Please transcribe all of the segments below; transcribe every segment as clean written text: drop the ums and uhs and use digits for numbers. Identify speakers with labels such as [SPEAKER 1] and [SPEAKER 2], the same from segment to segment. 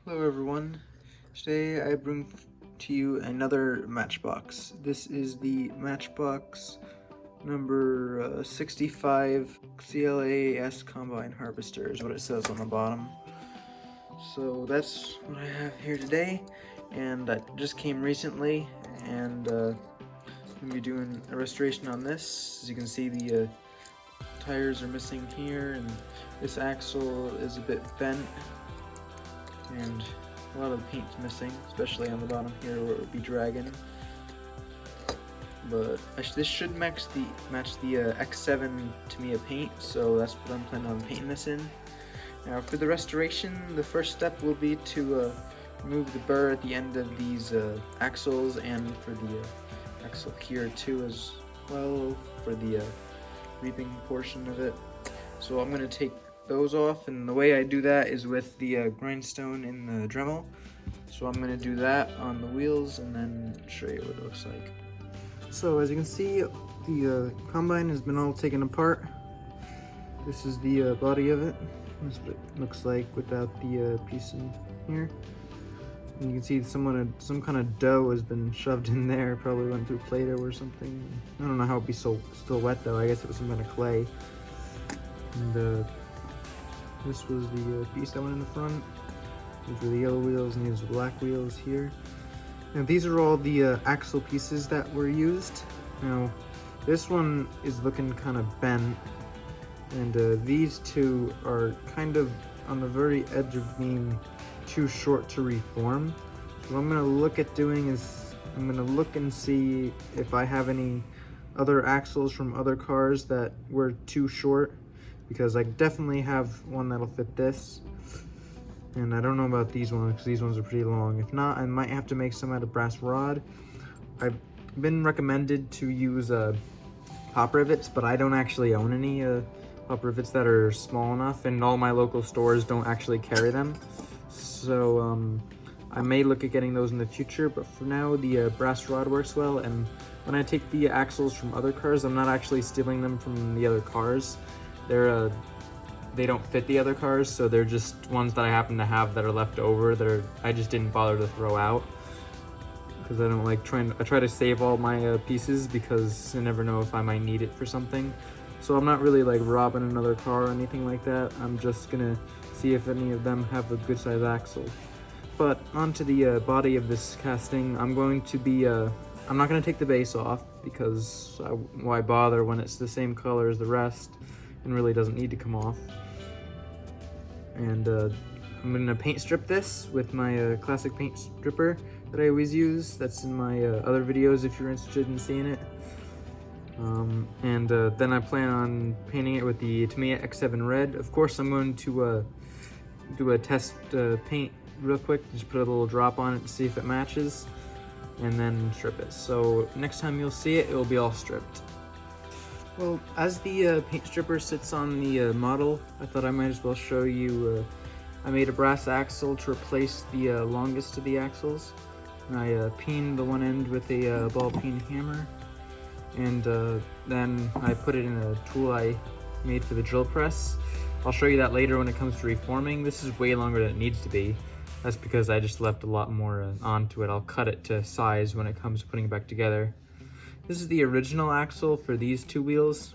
[SPEAKER 1] Hello everyone, today I bring to you another Matchbox. This is the Matchbox number 65 CLAAS Combine Harvester is what it says on the bottom. So that's what I have here today, and I just came recently, and I'm going to be doing a restoration on this. As you can see, the tires are missing here, and this axle is a bit bent, and a lot of the paint's missing, especially on the bottom here where it would be dragging. But this should match the X7 Tamiya paint, so that's what I'm planning on painting this in. Now for the restoration, the first step will be to remove the burr at the end of these axles, and for the axle here too as well, for the reaping portion of it. So I'm going to take those off, and the way I do that is with the grindstone in the Dremel. So I'm going to do that on the wheels and then show you what it looks like. So as you can see, the combine has been all taken apart. This is the body of it. That's what it looks like without the piece in here. And you can see some kind of dough has been shoved in there. Probably went through Play-Doh or something. I don't know how it'd be still wet though. I guess it was some kind of clay. And this was the piece that went in the front. These were the yellow wheels, and these are the black wheels here. Now these are all the axle pieces that were used. Now this one is looking kind of bent, and these two are kind of on the very edge of being too short to reform. So what I'm going to look at doing is I'm going to look and see if I have any other axles from other cars that were too short, because I definitely have one that'll fit this, and I don't know about these ones because these ones are pretty long. If not, I might have to make some out of brass rod. I've been recommended to use pop rivets, but I don't actually own any pop rivets that are small enough, and all my local stores don't actually carry them. So I may look at getting those in the future, but for now the brass rod works well. And when I take the axles from other cars, I'm not actually stealing them from the other cars. They don't fit the other cars, so they're just ones that I happen to have that are left over. I just didn't bother to throw out, because I don't like I try to save all my pieces, because I never know if I might need it for something. So I'm not really like robbing another car or anything like that. I'm just gonna see if any of them have a good size axle. But onto the body of this casting, I'm going to be I'm not gonna take the base off, because why bother when it's the same color as the rest and really doesn't need to come off. And I'm gonna paint strip this with my classic paint stripper that I always use. That's in my other videos if you're interested in seeing it. Then I plan on painting it with the Tamiya X7 red. Of course, I'm going to do a test paint real quick, just put a little drop on it to see if it matches, and then strip it. So next time you'll see it, it will be all stripped. Well, as the paint stripper sits on the model, I thought I might as well show you, I made a brass axle to replace the longest of the axles. And I peened the one end with a ball peen hammer, and then I put it in a tool I made for the drill press. I'll show you that later when it comes to reforming. This is way longer than it needs to be. That's because I just left a lot more onto it. I'll cut it to size when it comes to putting it back together. This is the original axle for these two wheels.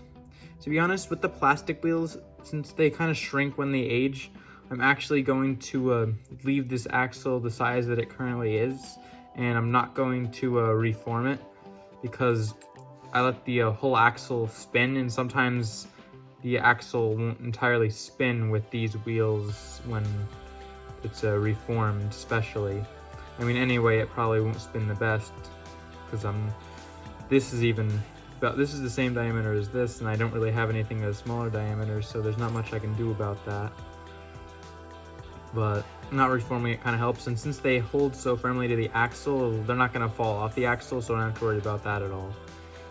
[SPEAKER 1] To be honest, with the plastic wheels, since they kind of shrink when they age, I'm actually going to leave this axle the size that it currently is, and I'm not going to reform it, because I let the whole axle spin, and sometimes the axle won't entirely spin with these wheels when it's reformed, especially. I mean, anyway, it probably won't spin the best, because this is the same diameter as this, and I don't really have anything that's smaller diameter, so there's not much I can do about that. But not reforming it kind of helps, and since they hold so firmly to the axle, they're not going to fall off the axle, so I don't have to worry about that at all.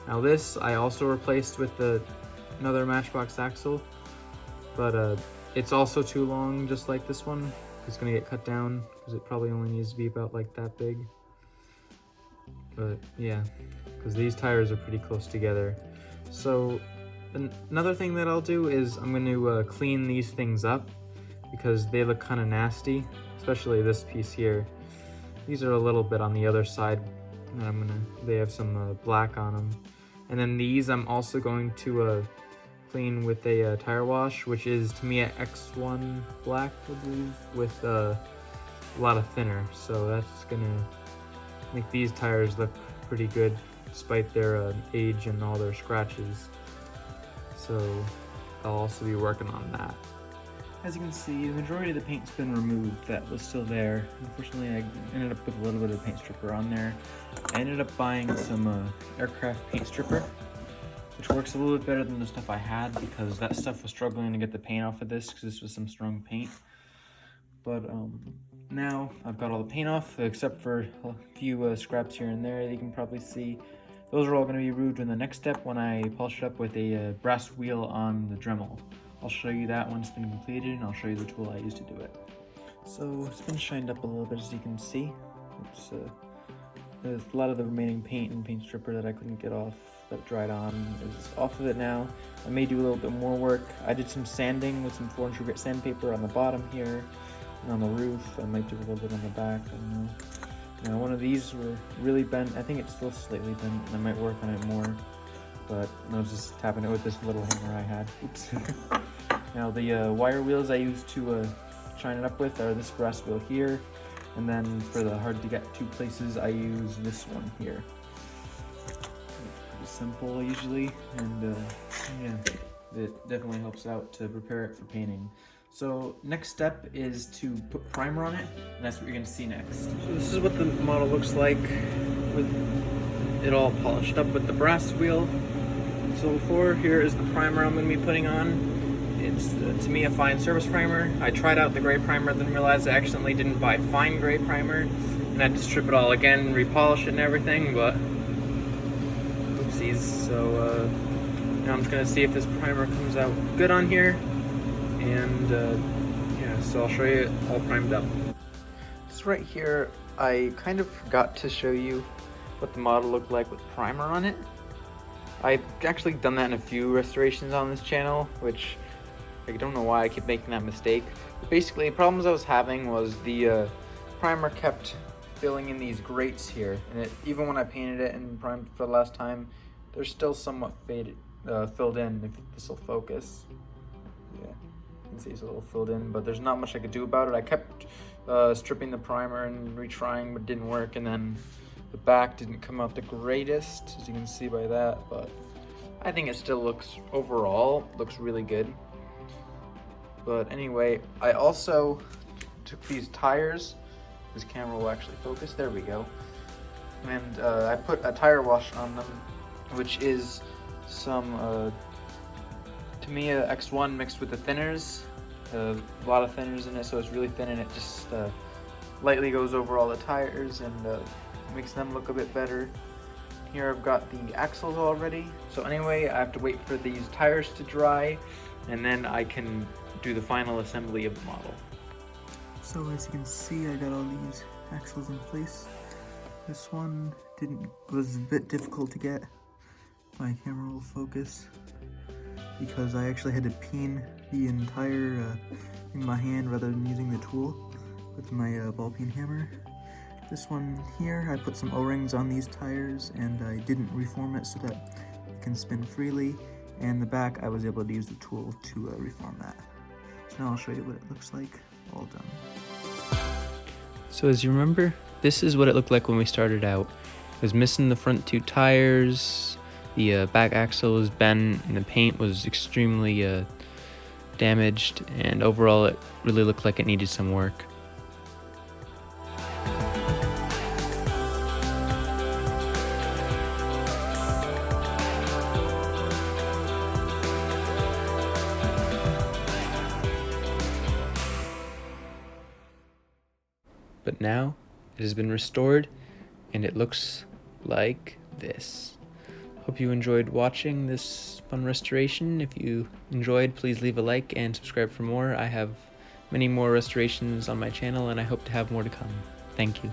[SPEAKER 1] Now this I also replaced with another Matchbox axle, but it's also too long, just like this one. It's going to get cut down, because it probably only needs to be about like that big. But yeah, because these tires are pretty close together. So another thing that I'll do is I'm going to clean these things up, because they look kind of nasty.
[SPEAKER 2] especially this piece here. These are a little bit on the other side, and they have some black on them. And then these I'm also going to clean with a tire wash, which is Tamiya X1 black, I believe, with a lot of thinner. So that's gonna make these tires look pretty good despite their age and all their scratches. So I'll also be working on that.
[SPEAKER 1] As you can see, the majority of the paint's been removed that was still there. Unfortunately, I ended up with a little bit of paint stripper on there. I ended up buying some aircraft paint stripper, which works a little bit better than the stuff I had because that stuff was struggling to get the paint off of this because this was some strong paint. But now I've got all the paint off except for a few scraps here and there that you can probably see. Those are all going to be removed in the next step when I polish it up with a brass wheel on the Dremel. I'll show you that when it's been completed, and I'll show you the tool I used to do it. So it's been shined up a little bit, as you can see. There's a lot of the remaining paint and paint stripper that I couldn't get off that dried on is off of it now. I may do a little bit more work. I did some sanding with some 4-inch grit sandpaper on the bottom here and on the roof. I might do a little bit on the back, I don't know. Now one of these were really bent. I think it's still slightly bent, and I might work on it more. But I was just tapping it with this little hammer I had. Oops. Now the wire wheels I used to shine it up with are this brass wheel here, and then for the hard to get to places I use this one here. Pretty simple usually, and yeah, it definitely helps out to prepare it for painting. So next step is to put primer on it, and that's what you're going to see next. So this is what the model looks like with it all polished up with the brass wheel. So here is the primer I'm going to be putting on. It's to me a fine surface primer. I tried out the gray primer, then realized I accidentally didn't buy fine gray primer, and I had to strip it all again, repolish it and everything, but oopsies. So now I'm just going to see if this primer comes out good on here, and yeah, so I'll show you it all primed up. This right here, I kind of forgot to show you what the model looked like with primer on it. I've actually done that in a few restorations on this channel, which I don't know why I keep making that mistake. But basically, the problems I was having was the primer kept filling in these grates here, and even when I painted it and primed for the last time, they're still somewhat filled in. If this will focus, yeah, you can see it's a little filled in, but there's not much I could do about it. I kept stripping the primer and retrying, but it didn't work, and then the back didn't come out the greatest, as you can see by that, but I think it still looks, overall, looks really good. But anyway, I also took these tires. This camera will actually focus, there we go. And I put a tire wash on them, which is some Tamiya X1 mixed with the thinners. A lot of thinners in it, so it's really thin, and it just lightly goes over all the tires and makes them look a bit better. Here I've got the axles already. So anyway, I have to wait for these tires to dry, and then I can do the final assembly of the model. So as you can see, I got all these axles in place. This one was a bit difficult to get. My camera will focus because I actually had to peen the entire in my hand rather than using the tool with my ball peen hammer. This one here, I put some O-rings on these tires, and I didn't reform it so that it can spin freely. And the back, I was able to use the tool to reform that. So now I'll show you what it looks like all done. So as you remember, this is what it looked like when we started out. It was missing the front two tires, the back axle was bent, and the paint was extremely damaged, and overall it really looked like it needed some work. But now it has been restored, and it looks like this. Hope you enjoyed watching this fun restoration. If you enjoyed, please leave a like and subscribe for more. I have many more restorations on my channel, and I hope to have more to come. Thank you.